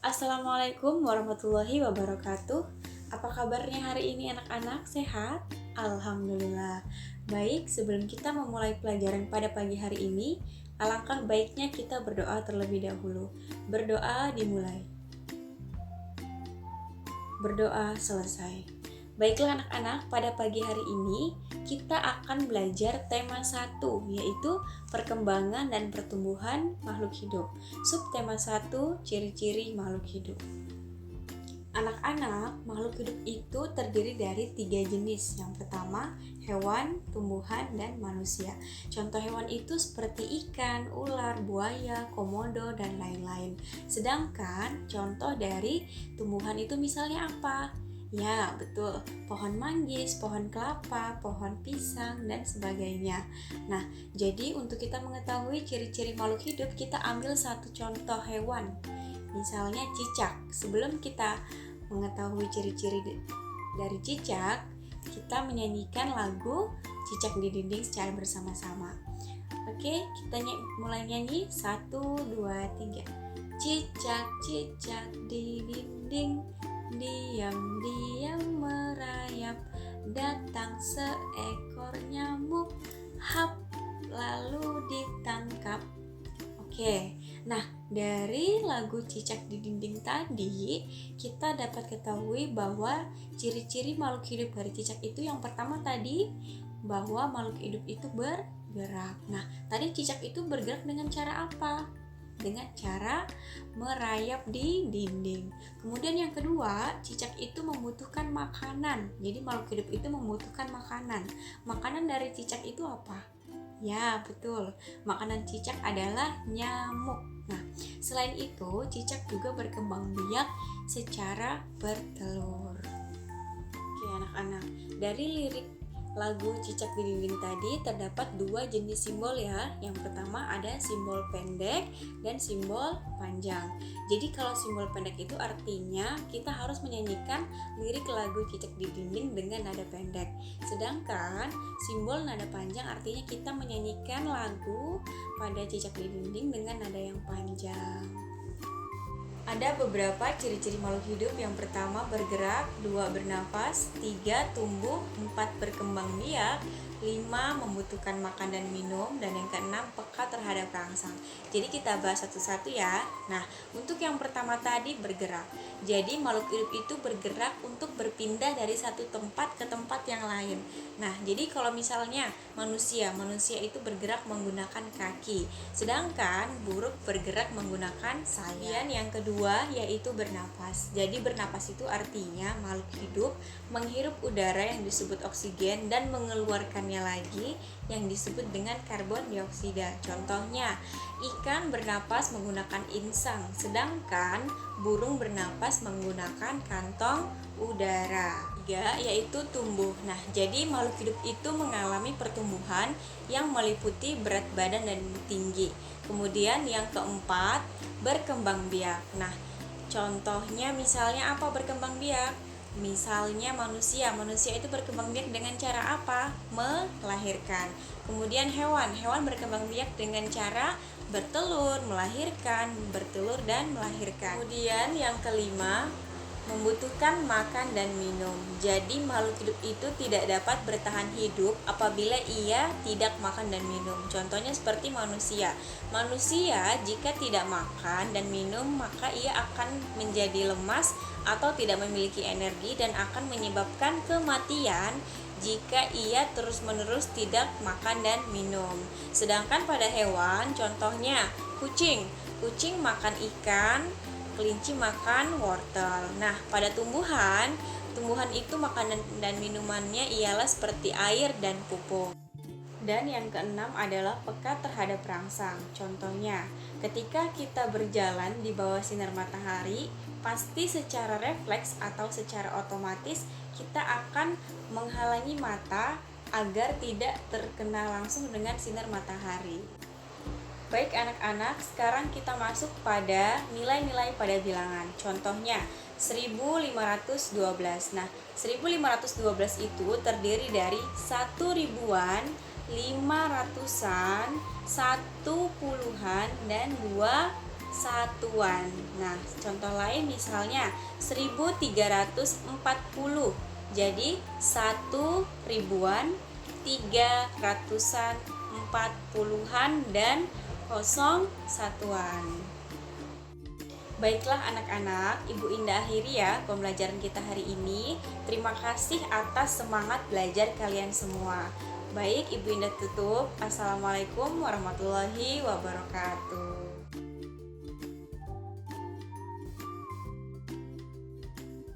Assalamualaikum warahmatullahi wabarakatuh. Apa kabarnya hari ini anak-anak? Sehat? Alhamdulillah. Baik, sebelum kita memulai pelajaran pada pagi hari ini, alangkah baiknya kita berdoa terlebih dahulu. Berdoa dimulai. Berdoa selesai. Baiklah anak-anak, pada pagi hari ini kita akan belajar tema 1, yaitu perkembangan dan pertumbuhan makhluk hidup. Subtema 1, ciri-ciri makhluk hidup. Anak-anak, makhluk hidup itu terdiri dari 3 jenis. Yang pertama, hewan, tumbuhan, dan manusia. Contoh hewan itu seperti ikan, ular, buaya, komodo, dan lain-lain. Sedangkan contoh dari tumbuhan itu misalnya apa? Ya, betul. Pohon manggis, pohon kelapa, pohon pisang, dan sebagainya. Nah, jadi untuk kita mengetahui ciri-ciri makhluk hidup, kita ambil satu contoh hewan. Misalnya cicak. Sebelum kita mengetahui ciri-ciri dari cicak, kita menyanyikan lagu Cicak di Dinding secara bersama-sama. Oke, kita mulai nyanyi. 1, 2, 3. Cicak-cicak di dinding, diam-diam merayap, datang seekor nyamuk, hap, lalu ditangkap. Oke, nah dari lagu Cicak di Dinding tadi, kita dapat ketahui bahwa ciri-ciri makhluk hidup dari cicak itu yang pertama tadi, bahwa makhluk hidup itu bergerak. Nah, tadi cicak itu bergerak dengan cara apa? Dengan cara merayap di dinding. Kemudian yang kedua, cicak itu membutuhkan makanan. Jadi makhluk hidup itu membutuhkan makanan. Makanan dari cicak itu apa? Ya, betul. Makanan cicak adalah nyamuk. Nah, selain itu, cicak juga berkembang biak secara bertelur. Oke, anak-anak, dari lirik lagu Cicak di Dinding tadi terdapat 2 jenis simbol ya. Yang pertama ada simbol pendek dan simbol panjang. Jadi kalau simbol pendek itu artinya kita harus menyanyikan lirik lagu Cicak di Dinding dengan nada pendek. Sedangkan simbol nada panjang artinya kita menyanyikan lagu pada Cicak di Dinding dengan nada yang panjang. Ada beberapa ciri-ciri makhluk hidup. Yang pertama bergerak, 2 bernafas, 3 tumbuh, 4 berkembang biak, 5 membutuhkan makan dan minum, dan yang keenam peka terhadap rangsang. Jadi kita bahas satu-satu ya. Nah, untuk yang pertama tadi bergerak. Jadi makhluk hidup itu bergerak untuk berpindah dari satu tempat ke tempat yang lain. Nah, jadi kalau misalnya manusia itu bergerak menggunakan kaki, sedangkan burung bergerak menggunakan sayap. Yang kedua yaitu bernapas. Jadi bernapas itu artinya makhluk hidup menghirup udara yang disebut oksigen dan mengeluarkannya lagi yang disebut dengan karbon dioksida. Contohnya, ikan bernapas menggunakan insang, sedangkan burung bernapas menggunakan kantong udara. 3 yaitu tumbuh. Nah, jadi makhluk hidup itu mengalami pertumbuhan yang meliputi berat badan dan tinggi. Kemudian yang keempat, berkembang biak. Nah, contohnya misalnya apa berkembang biak? Misalnya manusia itu berkembang biak dengan cara apa? Melahirkan. Kemudian hewan berkembang biak dengan cara bertelur, melahirkan, bertelur dan melahirkan. Kemudian yang kelima, membutuhkan makan dan minum. Jadi makhluk hidup itu tidak dapat bertahan hidup apabila ia tidak makan dan minum. Contohnya seperti manusia. Manusia jika tidak makan dan minum, maka ia akan menjadi lemas atau tidak memiliki energi dan akan menyebabkan kematian jika ia terus-menerus tidak makan dan minum. Sedangkan pada hewan, contohnya kucing makan ikan, kelinci makan wortel. Nah, pada tumbuhan itu makanan dan minumannya ialah seperti air dan pupuk. Dan yang keenam adalah peka terhadap rangsang. Contohnya, ketika kita berjalan di bawah sinar matahari, pasti secara refleks atau secara otomatis kita akan menghalangi mata agar tidak terkena langsung dengan sinar matahari. Baik anak-anak, sekarang kita masuk pada nilai-nilai pada bilangan. Contohnya 1512. Nah, 1512 itu terdiri dari 1 ribuan, 500-an, 1 puluhan, dan 2 satuan. Nah, contoh lain misalnya 1340. Jadi 1 ribuan, 3 ratusan, 40-an, dan 0 satuan. Baiklah anak-anak, Ibu Indah akhiri ya pembelajaran kita hari ini. Terima kasih atas semangat belajar kalian semua. Baik, Ibu Indah tutup. Assalamualaikum warahmatullahi wabarakatuh.